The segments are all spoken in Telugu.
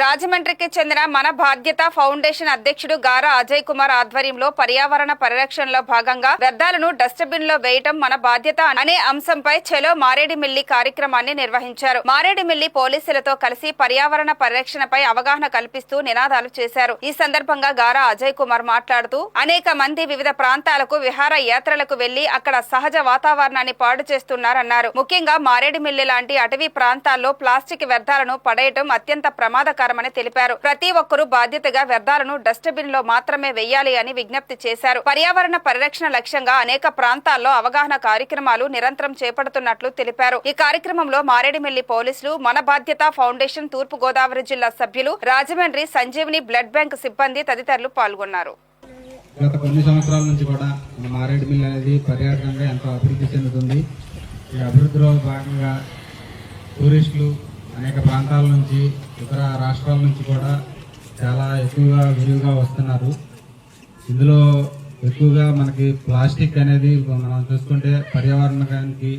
రాజమండ్రికి చెందిన మన బాధ్యత ఫౌండేషన్ అధ్యక్షుడు గారా అజయ్ కుమార్ ఆధ్వర్యంలో పర్యావరణ పరిరక్షణలో భాగంగా వ్యర్థాలను డస్ట్బిన్ లో వేయటం మన బాధ్యత అనే అంశంపై చలో మారేడుమిల్లి కార్యక్రమాన్ని నిర్వహించారు. మారేడుమిల్లి పోలీసులతో కలిసి పర్యావరణ పరిరక్షణపై అవగాహన కల్పిస్తూ నినాదాలు చేశారు. ఈ సందర్భంగా గారా అజయ్ కుమార్ మాట్లాడుతూ అనేక మంది వివిధ ప్రాంతాలకు విహార యాత్రలకు వెళ్లి అక్కడ సహజ వాతావరణాన్ని పాడు చేస్తున్నారన్నారు. ముఖ్యంగా మారేడుమిల్లి లాంటి అటవీ ప్రాంతాల్లో ప్లాస్టిక్ వ్యర్థాలను పడేయటం అత్యంత ప్రమాదకరమని తెలిపారు. ప్రతి ఒక్కరూ బాధ్యతగా వ్యర్థాలను డస్ట్బిన్ లో మాత్రమే వెయ్యాలి అని విజ్ఞప్తి చేశారు. పర్యావరణ పరిరక్షణ లక్ష్యంగా అనేక ప్రాంతాల్లో అవగాహన కార్యక్రమాలు నిరంతరం చేపడుతున్నట్లు తెలిపారు. ఈ కార్యక్రమంలో మారేడుమిల్లి పోలీసులు, మన బాధ్యత ఫౌండేషన్ తూర్పు గోదావరి జిల్లా సభ్యులు, రాజమండ్రి సంజీవని బ్లడ్ బ్యాంక్ సిబ్బంది తదితరులు పాల్గొన్నారు. గత కొన్ని సంవత్సరాల నుంచి కూడా మారేడుమిల్లి అనేది పర్యాటకంగా ఎంతో అభివృద్ధి చెందుతుంది. ఈ అభివృద్ధిలో భాగంగా టూరిస్టులు అనేక ప్రాంతాల నుంచి, ఇతర రాష్ట్రాల నుంచి కూడా చాలా ఎక్కువగా విరివిగా వస్తున్నారు. ఇందులో ఎక్కువగా మనకి ప్లాస్టిక్ అనేది మనం చూసుకుంటే పర్యావరణానికి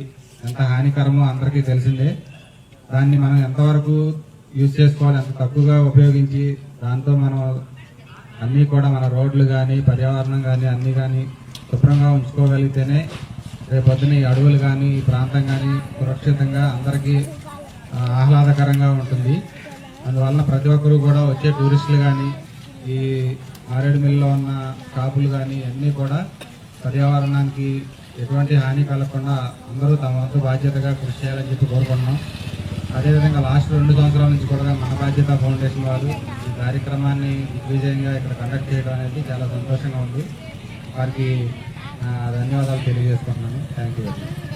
ఎంత హానికరమో అందరికీ తెలిసిందే. దాన్ని మనం ఎంతవరకు యూజ్ చేసుకోవాలి, ఎంత తక్కువగా ఉపయోగించి దాంతో మనం అన్నీ కూడా మన రోడ్లు కానీ, పర్యావరణం కానీ అన్నీ కానీ శుభ్రంగా ఉంచుకోగలిగితేనే రేపొద్దున ఈ అడవులు కానీ, ఈ ప్రాంతం కానీ సురక్షితంగా అందరికీ ఆహ్లాదకరంగా ఉంటుంది. అందువలన ప్రతి ఒక్కరూ కూడా వచ్చే టూరిస్టులు కానీ, ఈ మారేడుమిల్లిలో ఉన్న షాపులు కానీ అన్నీ కూడా పర్యావరణానికి ఎటువంటి హాని కలగకుండా అందరూ తమ వంతు బాధ్యతగా కృషి చేయాలని చెప్పి కోరుకుంటున్నాం. అదేవిధంగా లాస్ట్ 2 సంవత్సరాల నుంచి కూడా మన బాధ్యత ఫౌండేషన్ వారు ఈ కార్యక్రమాన్ని విజయంగా ఇక్కడ కండక్ట్ చేయడం అనేది చాలా సంతోషంగా ఉంది. వారికి ధన్యవాదాలు తెలియజేసుకుంటున్నాను. Thank you very much.